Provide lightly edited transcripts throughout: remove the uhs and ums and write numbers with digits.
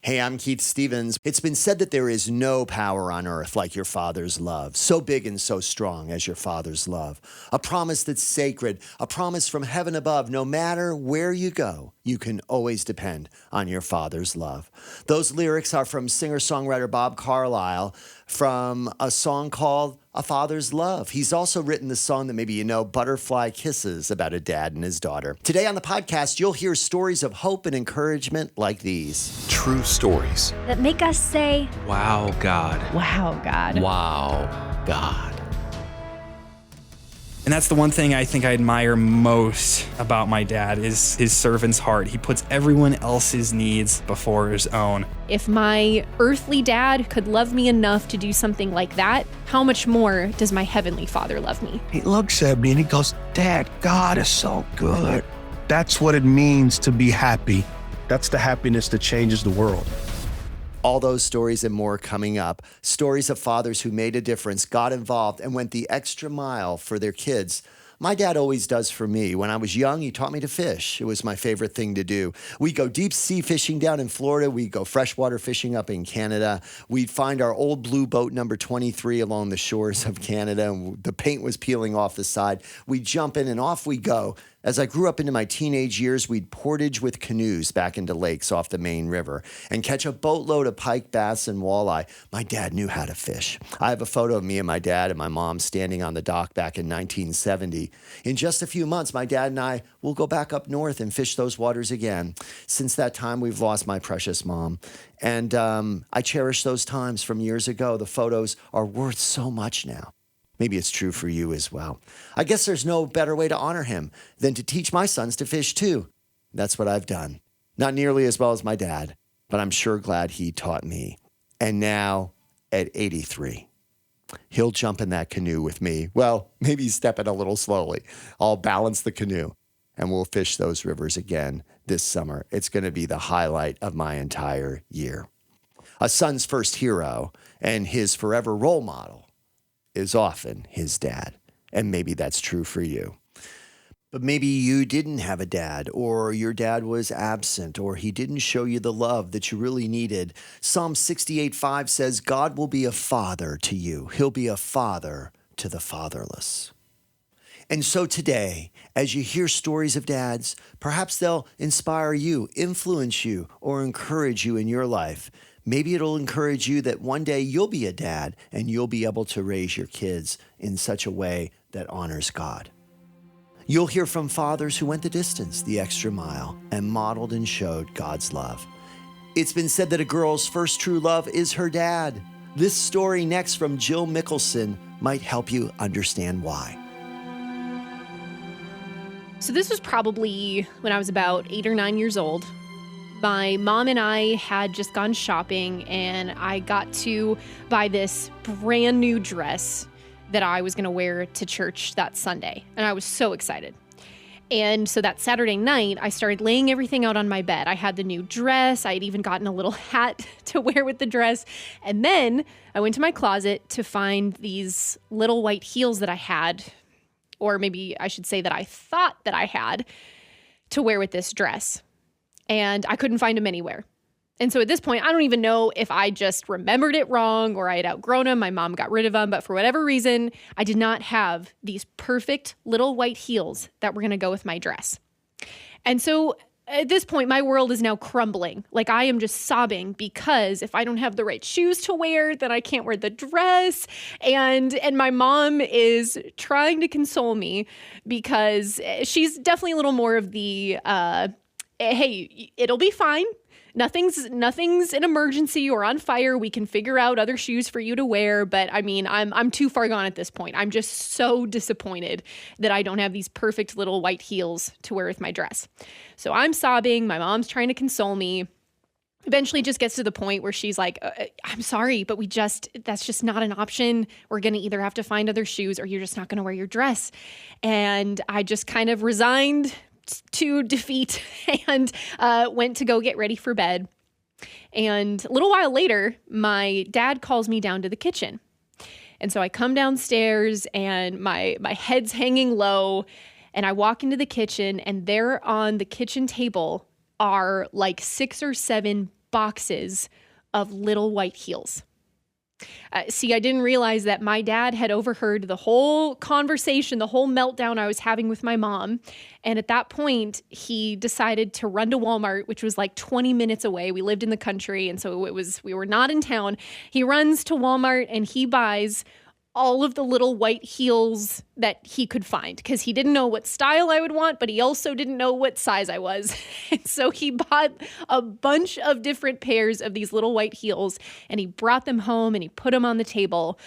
Hey, I'm Keith Stevens. It's been said that there is no power on earth like your Father's love, so big and so strong as your Father's love. A promise that's sacred, a promise from heaven above. No matter where you go, you can always depend on your Father's love. Those lyrics are from singer-songwriter Bob Carlisle from a song called A Father's Love. He's also written the song that maybe you know, Butterfly Kisses, about a dad and his daughter. Today on the podcast, you'll hear stories of hope and encouragement like these. True stories that make us say, wow, God. Wow, God. Wow, God. And that's the one thing I think I admire most about my dad is his servant's heart. He puts everyone else's needs before his own. If my earthly dad could love me enough to do something like that, how much more does my heavenly Father love me? He looks at me and he goes, "Dad, God is so good." That's what it means to be happy. That's the happiness that changes the world. All those stories and more coming up. Stories of fathers who made a difference, got involved, and went the extra mile for their kids. My dad always does for me. When I was young, he taught me to fish. It was my favorite thing to do. We'd go deep sea fishing down in Florida. We'd go freshwater fishing up in Canada. We'd find our old blue boat number 23 along the shores of Canada, and the paint was peeling off the side. We'd jump in and off we go. As I grew up into my teenage years, we'd portage with canoes back into lakes off the main river and catch a boatload of pike, bass, and walleye. My dad knew how to fish. I have a photo of me and my dad and my mom standing on the dock back in 1970. In just a few months, my dad and I will go back up north and fish those waters again. Since that time, we've lost my precious mom. And I cherish those times from years ago. The photos are worth so much now. Maybe it's true for you as well. I guess there's no better way to honor him than to teach my sons to fish too. That's what I've done. Not nearly as well as my dad, but I'm sure glad he taught me. And now, at 83, he'll jump in that canoe with me. Well, maybe step it a little slowly. I'll balance the canoe, and we'll fish those rivers again this summer. It's going to be the highlight of my entire year. A son's first hero and his forever role model is often his dad. And maybe that's true for you. But maybe you didn't have a dad, or your dad was absent, or he didn't show you the love that you really needed. Psalm 68:5 says, God will be a father to you. He'll be a father to the fatherless. And so today, as you hear stories of dads, perhaps they'll inspire you, influence you, or encourage you in your life. Maybe it'll encourage you that one day you'll be a dad and you'll be able to raise your kids in such a way that honors God. You'll hear from fathers who went the distance, the extra mile, and modeled and showed God's love. It's been said that a girl's first true love is her dad. This story next from Jill Mickelson might help you understand why. So this was probably when I was about 8 or 9 years old. My mom and I had just gone shopping, and I got to buy this brand new dress that I was going to wear to church that Sunday. And I was so excited. And so that Saturday night, I started laying everything out on my bed. I had the new dress. I had even gotten a little hat to wear with the dress. And then I went to my closet to find these little white heels that I had, or maybe I should say that I thought that I had, to wear with this dress. And I couldn't find them anywhere. And so at this point, I don't even know if I just remembered it wrong or I had outgrown them. My mom got rid of them. But for whatever reason, I did not have these perfect little white heels that were going to go with my dress. And so at this point, my world is now crumbling. Like, I am just sobbing because if I don't have the right shoes to wear, then I can't wear the dress. And my mom is trying to console me because she's definitely a little more of the, hey, it'll be fine. Nothing's an emergency or on fire. We can figure out other shoes for you to wear. But I mean, I'm too far gone at this point. I'm just so disappointed that I don't have these perfect little white heels to wear with my dress. So I'm sobbing. My mom's trying to console me. Eventually just gets to the point where she's like, I'm sorry, but that's just not an option. We're going to either have to find other shoes or you're just not going to wear your dress. And I just kind of resigned to defeat and went to go get ready for bed. And a little while later, my dad calls me down to the kitchen. And so I come downstairs and my head's hanging low, and I walk into the kitchen, and there on the kitchen table are like 6 or 7 boxes of little white heels. See, I didn't realize that my dad had overheard the whole conversation, the whole meltdown I was having with my mom. And at that point, he decided to run to Walmart, which was like 20 minutes away. We lived in the country, and so we were not in town. He runs to Walmart and he buys all of the little white heels that he could find, because he didn't know what style I would want, but he also didn't know what size I was. And so he bought a bunch of different pairs of these little white heels, and he brought them home and he put them on the table.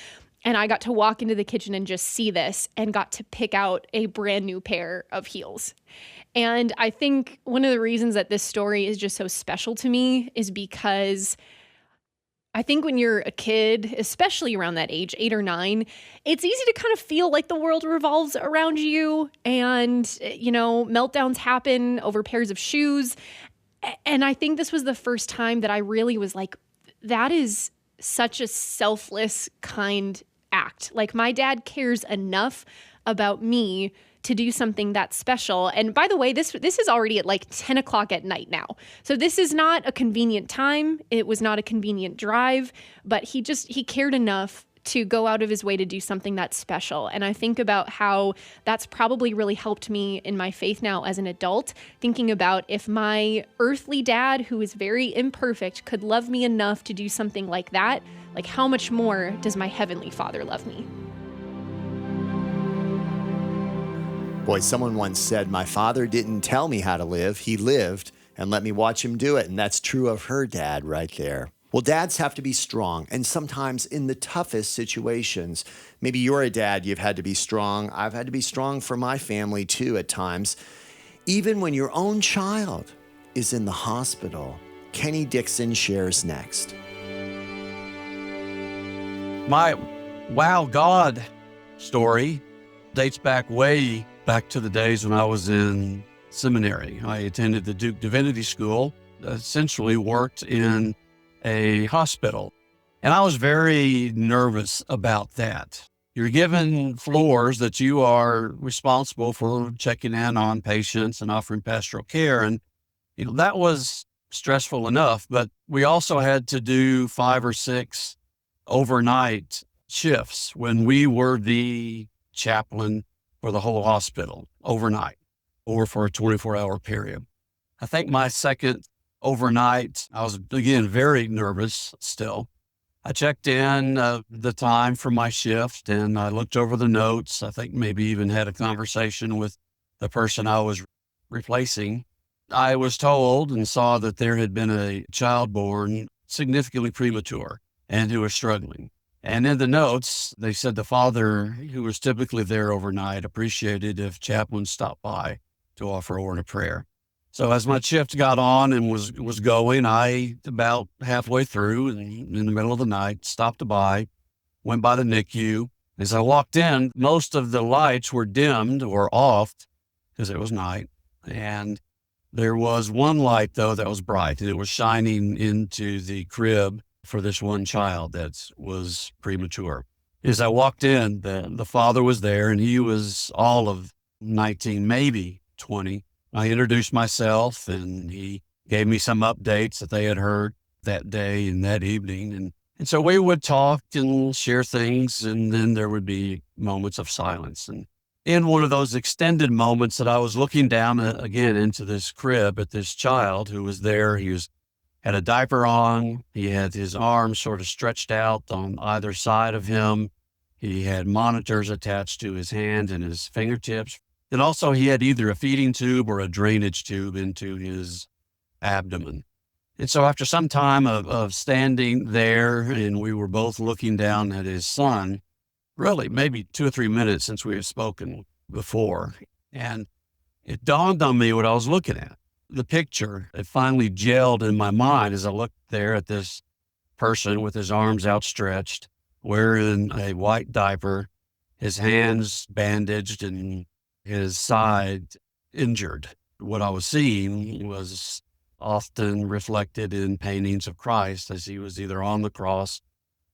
And I got to walk into the kitchen and just see this and got to pick out a brand new pair of heels. And I think one of the reasons that this story is just so special to me is because I think when you're a kid, especially around that age, 8 or 9, it's easy to kind of feel like the world revolves around you, and, you know, meltdowns happen over pairs of shoes. And I think this was the first time that I really was like, that is such a selfless, kind act. Like, my dad cares enough about me to do something that's special. And by the way, this is already at like 10 o'clock at night now. So this is not a convenient time. It was not a convenient drive, but he cared enough to go out of his way to do something that's special. And I think about how that's probably really helped me in my faith now as an adult, thinking about if my earthly dad, who is very imperfect, could love me enough to do something like that, like how much more does my heavenly Father love me? Boy, someone once said, my father didn't tell me how to live. He lived and let me watch him do it. And that's true of her dad right there. Well, dads have to be strong, and sometimes in the toughest situations. Maybe you're a dad, you've had to be strong. I've had to be strong for my family too at times. Even when your own child is in the hospital. Kenny Dixon shares next. My Wow God story dates way back to the days when I was in seminary. I attended the Duke Divinity School, essentially worked in a hospital. And I was very nervous about that. You're given floors that you are responsible for checking in on patients and offering pastoral care. And, that was stressful enough, but we also had to do 5 or 6 overnight shifts when we were the chaplain for the whole hospital overnight or for a 24-hour period. I think my second overnight, I was, again, very nervous still. I checked in the time for my shift and I looked over the notes. I think maybe even had a conversation with the person I was replacing. I was told and saw that there had been a child born significantly premature and who was struggling. And in the notes, they said the father, who was typically there overnight, appreciated if chaplains stopped by to offer a word of prayer. So as my shift got on and was going, I, about halfway through, in the middle of the night, stopped by, went by the NICU. As I walked in, most of the lights were dimmed or off because it was night. And there was one light, though, that was bright, and it was shining into the crib for this one child that was premature. As I walked in, the father was there, and he was all of 19, maybe 20. I introduced myself, and he gave me some updates that they had heard that day and that evening. And so we would talk and share things, and then there would be moments of silence. And in one of those extended moments that I was looking down again into this crib at this child who was there, had a diaper on. He had his arms sort of stretched out on either side of him. He had monitors attached to his hand and his fingertips. And also he had either a feeding tube or a drainage tube into his abdomen. And so after some time of standing there, and we were both looking down at his son, really maybe 2 or 3 minutes since we had spoken before, and it dawned on me what I was looking at. The picture, it finally gelled in my mind as I looked there at this person with his arms outstretched, wearing a white diaper, his hands bandaged and his side injured. What I was seeing was often reflected in paintings of Christ as he was either on the cross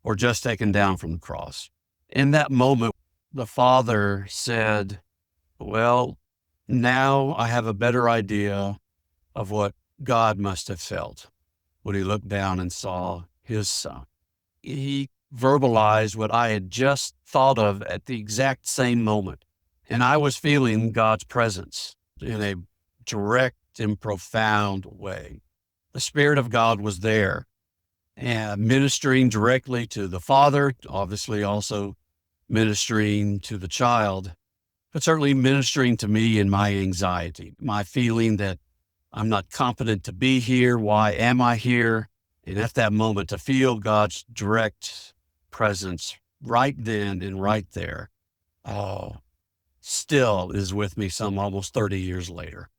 or just taken down from the cross. In that moment, the father said, well, now I have a better idea of what God must have felt when he looked down and saw his son. He verbalized what I had just thought of at the exact same moment. And I was feeling God's presence in a direct and profound way. The Spirit of God was there and ministering directly to the father, obviously also ministering to the child, but certainly ministering to me in my anxiety, my feeling that I'm not competent to be here. Why am I here? And at that moment, to feel God's direct presence right then and right there, still is with me some almost 30 years later.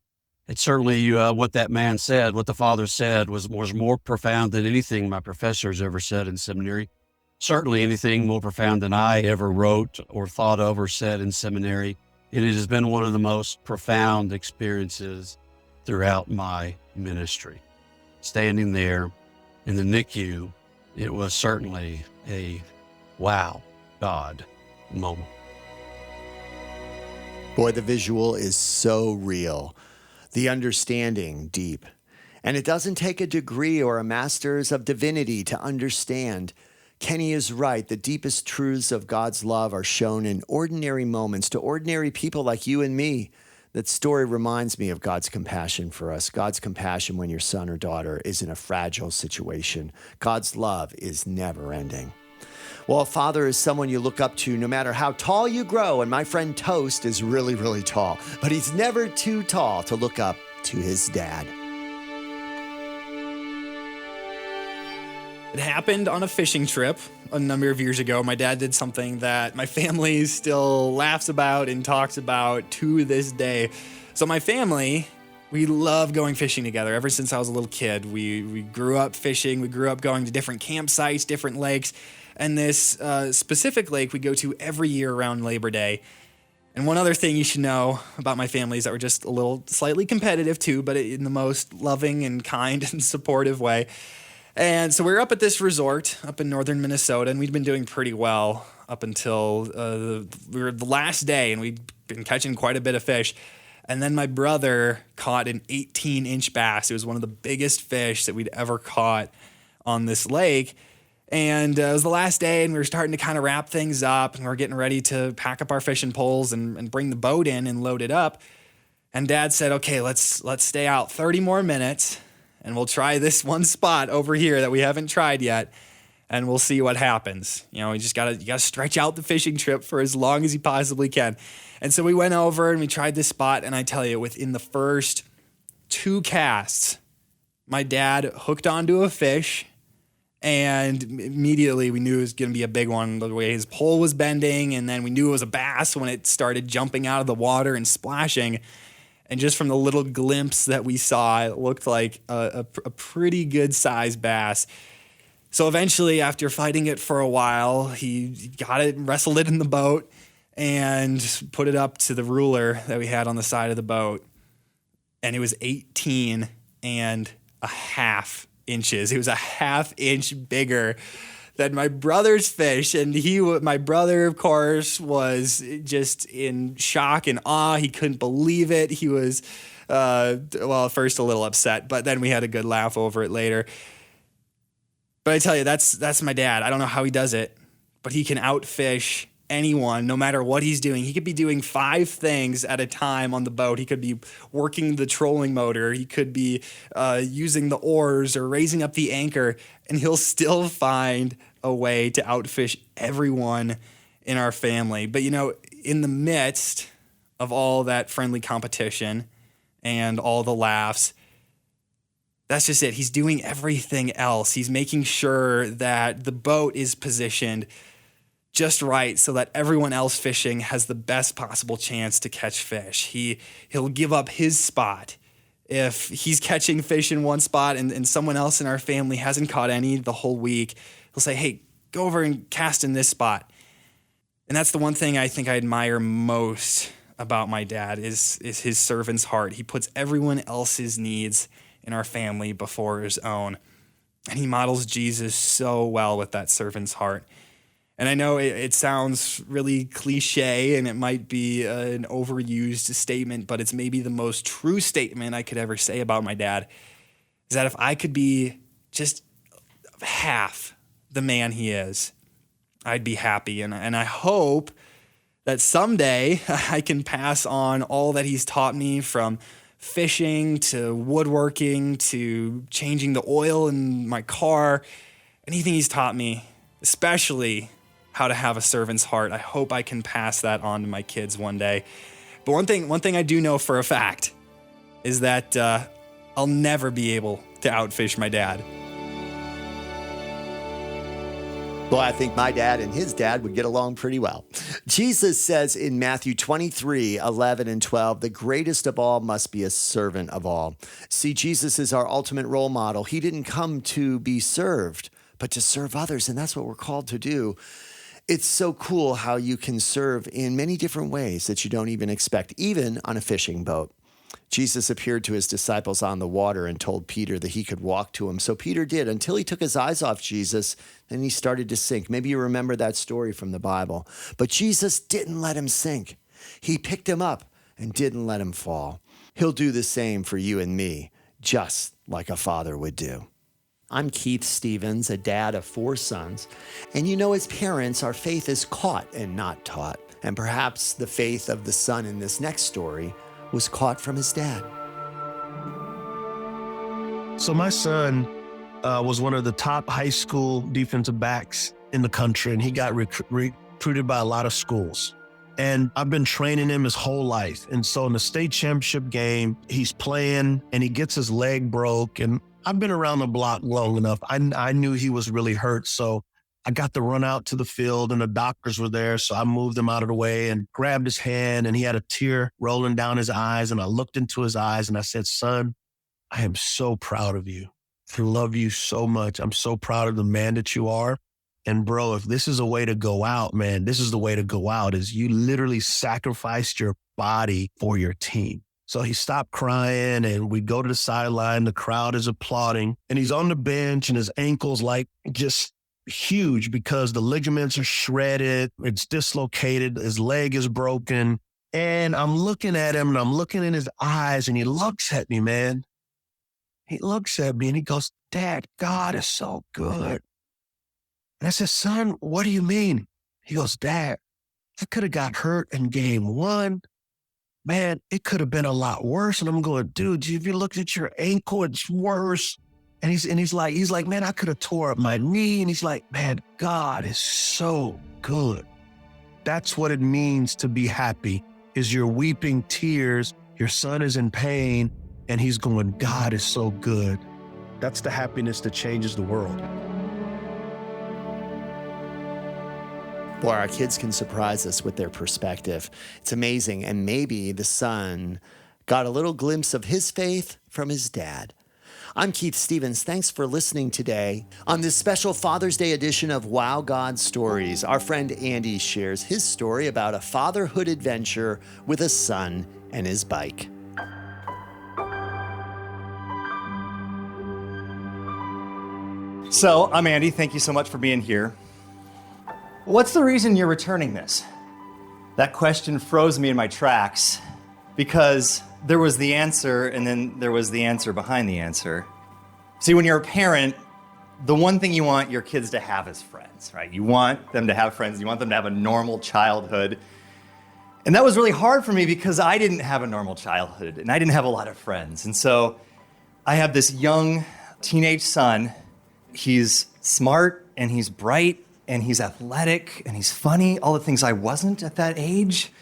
It's certainly what that man said, what the father said was more profound than anything my professors ever said in seminary. Certainly anything more profound than I ever wrote or thought of or said in seminary. And it has been one of the most profound experiences throughout my ministry. Standing there in the NICU, it was certainly a wow, God moment. Boy, the visual is so real. The understanding deep. And it doesn't take a degree or a master's of divinity to understand. Kenny is right. The deepest truths of God's love are shown in ordinary moments to ordinary people like you and me. That story reminds me of God's compassion for us. God's compassion when your son or daughter is in a fragile situation. God's love is never ending. Well, a father is someone you look up to no matter how tall you grow. And my friend Toast is really, really tall, but he's never too tall to look up to his dad. It happened on a fishing trip a number of years ago. My dad did something that my family still laughs about and talks about to this day. So my family, we love going fishing together. Ever since I was a little kid, we grew up fishing. We grew up going to different campsites, different lakes. And this specific lake we go to every year around Labor Day. And one other thing you should know about my family is that we're just a little slightly competitive too, but in the most loving and kind and supportive way. And so we were up at this resort up in northern Minnesota, and we'd been doing pretty well up until we were the last day, and we'd been catching quite a bit of fish. And then my brother caught an 18-inch bass. It was one of the biggest fish that we'd ever caught on this lake. And it was the last day, and we were starting to kind of wrap things up, and we were getting ready to pack up our fishing poles and bring the boat in and load it up. And Dad said, "Okay, let's stay out 30 more minutes, and we'll try this one spot over here that we haven't tried yet, and we'll see what happens." You know, you gotta stretch out the fishing trip for as long as you possibly can. And so we went over and we tried this spot, and I tell you, within the first 2 casts, my dad hooked onto a fish, and immediately we knew it was going to be a big one. The way his pole was bending, and then we knew it was a bass when it started jumping out of the water and splashing. And just from the little glimpse that we saw, it looked like a pretty good sized bass. So eventually, after fighting it for a while, he got it, wrestled it in the boat, and put it up to the ruler that we had on the side of the boat. And it was 18 and a half inches. It was a half inch bigger than my brother's fish. And my brother, of course, was just in shock and awe. He couldn't believe it. He was, at first a little upset, but then we had a good laugh over it later. But I tell you, that's my dad. I don't know how he does it, but he can outfish anyone, no matter what he's doing. He could be doing 5 things at a time on the boat. He could be working the trolling motor. He could be using the oars or raising up the anchor, and he'll still find a way to outfish everyone in our family. But, you know, in the midst of all that friendly competition and all the laughs, that's just it. He's doing everything else. He's making sure that the boat is positioned just right so that everyone else fishing has the best possible chance to catch fish. He'll give up his spot if he's catching fish in one spot and someone else in our family hasn't caught any the whole week. He'll say, "Hey, go over and cast in this spot." And that's the one thing I think I admire most about my dad is his servant's heart. He puts everyone else's needs in our family before his own. And he models Jesus so well with that servant's heart. And I know it sounds really cliche and it might be an overused statement, but it's maybe the most true statement I could ever say about my dad, is that if I could be just half the man he is, I'd be happy. And I hope that someday I can pass on all that he's taught me, from fishing to woodworking to changing the oil in my car. Anything he's taught me, especially how to have a servant's heart. I hope I can pass that on to my kids one day. But one thing I do know for a fact is that I'll never be able to outfish my dad. Well, I think my dad and his dad would get along pretty well. Jesus says in Matthew 23, 11 and 12, the greatest of all must be a servant of all. See, Jesus is our ultimate role model. He didn't come to be served, but to serve others, and that's what we're called to do. It's so cool how you can serve in many different ways that you don't even expect, even on a fishing boat. Jesus appeared to his disciples on the water and told Peter that he could walk to him. So Peter did, until he took his eyes off Jesus, then he started to sink. Maybe you remember that story from the Bible. But Jesus didn't let him sink. He picked him up and didn't let him fall. He'll do the same for you and me, just like a father would do. I'm Keith Stevens, a dad of 4 sons. And you know, as parents, our faith is caught and not taught. And perhaps the faith of the son in this next story was caught from his dad. So my son was one of the top high school defensive backs in the country, and he got recruited by a lot of schools. And I've been training him his whole life. And so in the state championship game, he's playing and he gets his leg broke. And I've been around the block long enough. I knew he was really hurt. So I got to run out to the field and the doctors were there. So I moved him out of the way and grabbed his hand, and he had a tear rolling down his eyes. And I looked into his eyes and I said, son, I am so proud of you. I love you so much. I'm so proud of the man that you are. And bro, if this is a way to go out, man, this is the way to go out, is you literally sacrificed your body for your team. So he stopped crying and we go to the sideline. The crowd is applauding and he's on the bench and his ankle's like just huge because the ligaments are shredded. It's dislocated. His leg is broken. And I'm looking at him and I'm looking in his eyes and he looks at me, man. He looks at me and he goes, Dad, God is so good. And I said, son, what do you mean? He goes, Dad, I could have got hurt in game 1. Man, it could have been a lot worse. And I'm going, dude, if you looked at your ankle, it's worse. And he's like, man, I could have tore up my knee. And he's like, man, God is so good. That's what it means to be happy, is you're weeping tears. Your son is in pain and he's going, God is so good. That's the happiness that changes the world. Boy, our kids can surprise us with their perspective. It's amazing. And maybe the son got a little glimpse of his faith from his dad. I'm Keith Stevens. Thanks for listening today. On this special Father's Day edition of Wow God Stories, our friend Andy shares his story about a fatherhood adventure with a son and his bike. So, I'm Andy. Thank you so much for being here. What's the reason you're returning this? That question froze me in my tracks because there was the answer and then there was the answer behind the answer. See, when you're a parent, the one thing you want your kids to have is friends, right? You want them to have friends. You want them to have a normal childhood. And that was really hard for me because I didn't have a normal childhood and I didn't have a lot of friends. And so I have this young teenage son. He's smart and he's bright and he's athletic and he's funny, all the things I wasn't at that age.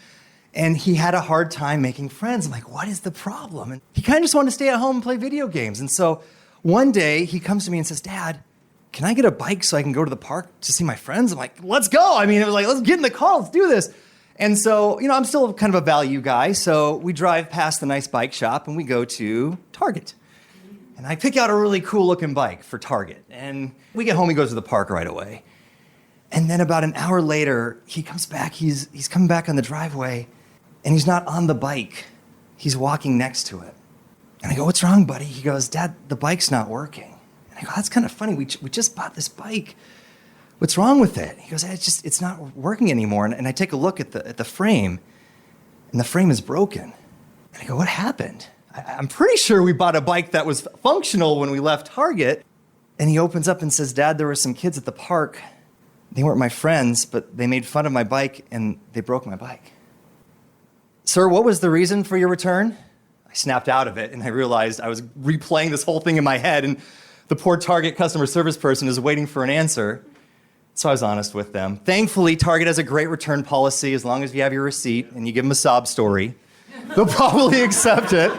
And he had a hard time making friends. I'm like, what is the problem? And he kind of just wanted to stay at home and play video games. And so one day he comes to me and says, Dad, can I get a bike so I can go to the park to see my friends? I'm like, let's go. I mean, it was like, let's get in the car, let's do this. And so, I'm still kind of a value guy. So we drive past the nice bike shop and we go to Target. And I pick out a really cool looking bike for Target. And we get home, he goes to the park right away. And then about an hour later, he comes back, he's coming back on the driveway and he's not on the bike. He's walking next to it. And I go, what's wrong, buddy? He goes, Dad, the bike's not working. And I go, that's kind of funny. We just bought this bike. What's wrong with it? He goes, it's not working anymore. And I take a look at the frame and the frame is broken. And I go, what happened? I'm pretty sure we bought a bike that was functional when we left Target. And he opens up and says, Dad, there were some kids at the park. They weren't my friends, but they made fun of my bike and they broke my bike. Sir, what was the reason for your return? I snapped out of it and I realized I was replaying this whole thing in my head and the poor Target customer service person is waiting for an answer. So I was honest with them. Thankfully, Target has a great return policy. As long as you have your receipt and you give them a sob story, they'll probably accept it.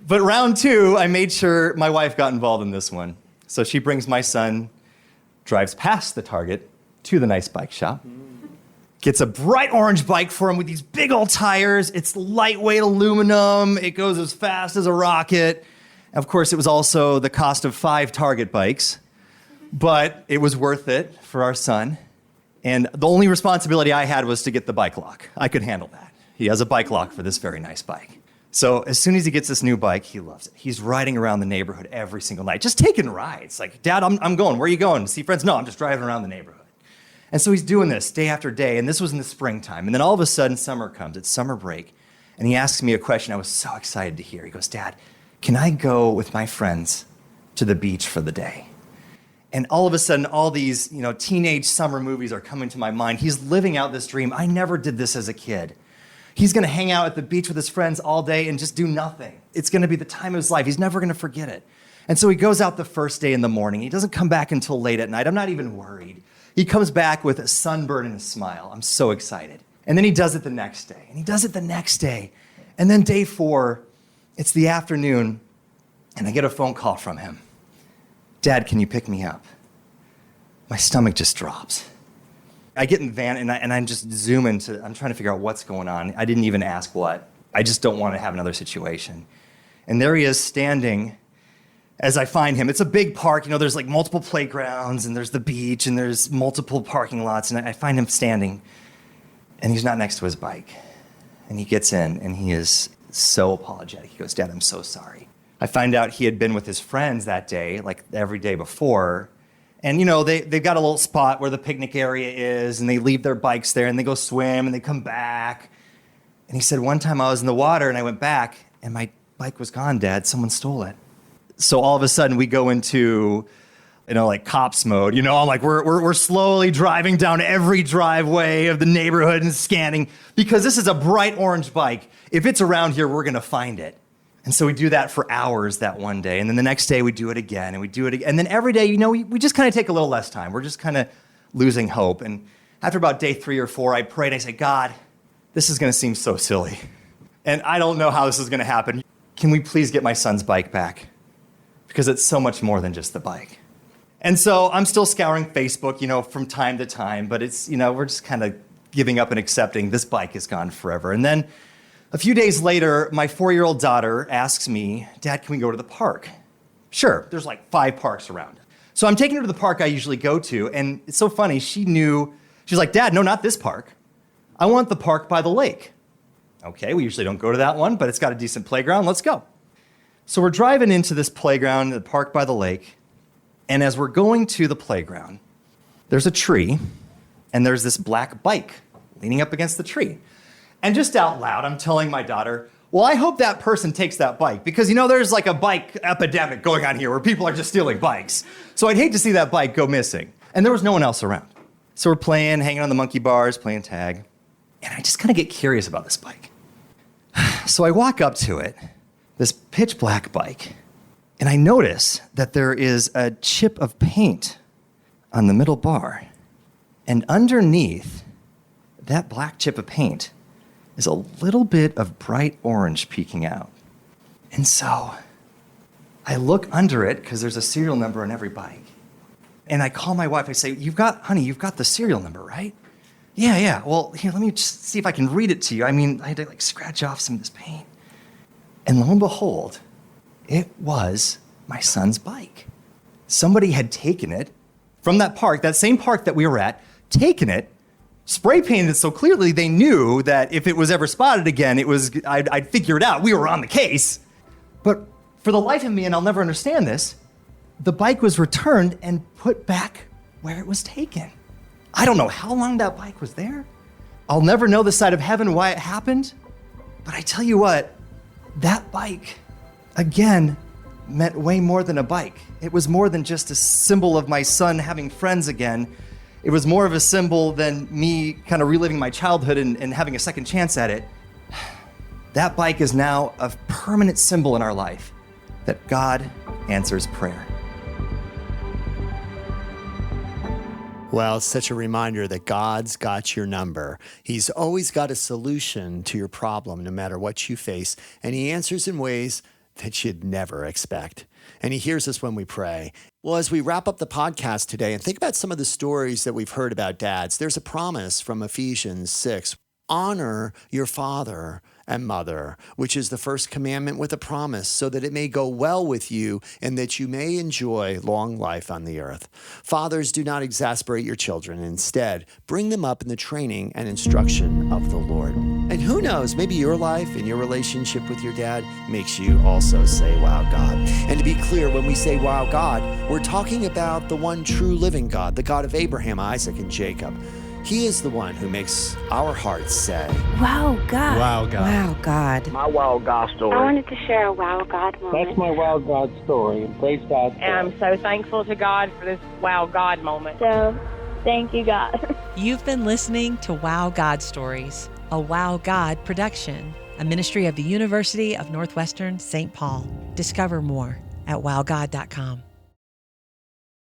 But round 2, I made sure my wife got involved in this one. So she brings my son, drives past the Target to the nice bike shop, gets a bright orange bike for him with these big old tires. It's lightweight aluminum. It goes as fast as a rocket. Of course, it was also the cost of 5 Target bikes, but it was worth it for our son. And the only responsibility I had was to get the bike lock. I could handle that. He has a bike lock for this very nice bike. So as soon as he gets this new bike, he loves it. He's riding around the neighborhood every single night, just taking rides. Like, Dad, I'm going. Where are you going? See friends? No, I'm just driving around the neighborhood. And so he's doing this day after day, and this was in the springtime. And then all of a sudden, summer comes. It's summer break. And he asks me a question I was so excited to hear. He goes, Dad, can I go with my friends to the beach for the day? And all of a sudden, all these teenage summer movies are coming to my mind. He's living out this dream. I never did this as a kid. He's going to hang out at the beach with his friends all day and just do nothing. It's going to be the time of his life. He's never going to forget it. And so he goes out the first day in the morning. He doesn't come back until late at night. I'm not even worried. He comes back with a sunburn and a smile. I'm so excited. And then he does it the next day. And he does it the next day. And then day 4, it's the afternoon, and I get a phone call from him. Dad, can you pick me up? My stomach just drops. I get in the van, and I'm just zooming I'm trying to figure out what's going on. I didn't even ask what. I just don't want to have another situation. And there he is standing as I find him. It's a big park. There's like multiple playgrounds, and there's the beach, and there's multiple parking lots. And I find him standing, and he's not next to his bike. And he gets in, and he is so apologetic. He goes, Dad, I'm so sorry. I find out he had been with his friends that day, like every day before. And, they've got a little spot where the picnic area is, and they leave their bikes there, and they go swim, and they come back. And he said, one time I was in the water, and I went back, and my bike was gone, Dad. Someone stole it. So all of a sudden, we go into, like cops mode. I'm like, we're slowly driving down every driveway of the neighborhood and scanning, because this is a bright orange bike. If it's around here, we're going to find it. And so we do that for hours that one day. And then the next day we do it again, and we do it again. And then every day, we just kind of take a little less time. We're just kind of losing hope. And after about day 3 or 4, I prayed. I said, God, this is going to seem so silly. And I don't know how this is going to happen. Can we please get my son's bike back? Because it's so much more than just the bike. And so I'm still scouring Facebook, from time to time. But it's, we're just kind of giving up and accepting this bike is gone forever. And then a few days later, my 4-year-old daughter asks me, Dad, can we go to the park? Sure, there's like 5 parks around. So I'm taking her to the park I usually go to, and it's so funny, she's like, Dad, no, not this park. I want the park by the lake. Okay, we usually don't go to that one, but it's got a decent playground, let's go. So we're driving into this playground, the park by the lake, and as we're going to the playground, there's a tree, and there's this black bike leaning up against the tree. And just out loud, I'm telling my daughter, well, I hope that person takes that bike, because there's like a bike epidemic going on here where people are just stealing bikes. So I'd hate to see that bike go missing. And there was no one else around. So we're playing, hanging on the monkey bars, playing tag. And I just kind of get curious about this bike. So I walk up to it, this pitch black bike, and I notice that there is a chip of paint on the middle bar. And underneath that black chip of paint is a little bit of bright orange peeking out. And so I look under it, because there's a serial number on every bike. And I call my wife, I say, honey, you've got the serial number, right? Yeah. Well, here, let me just see if I can read it to you. I had to scratch off some of this paint. And lo and behold, it was my son's bike. Somebody had taken it from that park, that same park that we were at, taken it, spray painted it so clearly they knew that if it was ever spotted again, I'd figure it out. We were on the case. But for the life of me, and I'll never understand this, the bike was returned and put back where it was taken. I don't know how long that bike was there. I'll never know this side of heaven why it happened. But I tell you what, that bike, again, meant way more than a bike. It was more than just a symbol of my son having friends again. It was more of a symbol than me kind of reliving my childhood and having a second chance at it. That bike is now a permanent symbol in our life that God answers prayer. Well, it's such a reminder that God's got your number. He's always got a solution to your problem, no matter what you face, and he answers in ways that you'd never expect. And he hears us when we pray. Well, as we wrap up the podcast today and think about some of the stories that we've heard about dads, there's a promise from Ephesians 6. Honor your father and mother, which is the first commandment with a promise, so that it may go well with you and that you may enjoy long life on the earth. Fathers, do not exasperate your children. Instead, bring them up in the training and instruction of the Lord. And who knows, maybe your life and your relationship with your dad makes you also say, wow, God. And to be clear, when we say, wow, God, we're talking about the one true living God, the God of Abraham, Isaac, and Jacob. He is the one who makes our hearts say, Wow, God. Wow, God. Wow, God. My wow God story. I wanted to share a wow God moment. That's my wow God story. Praise God. And I'm so thankful to God for this wow God moment. So, thank you, God. You've been listening to Wow God Stories, a Wow God production, a ministry of the University of Northwestern St. Paul. Discover more at wowgod.com.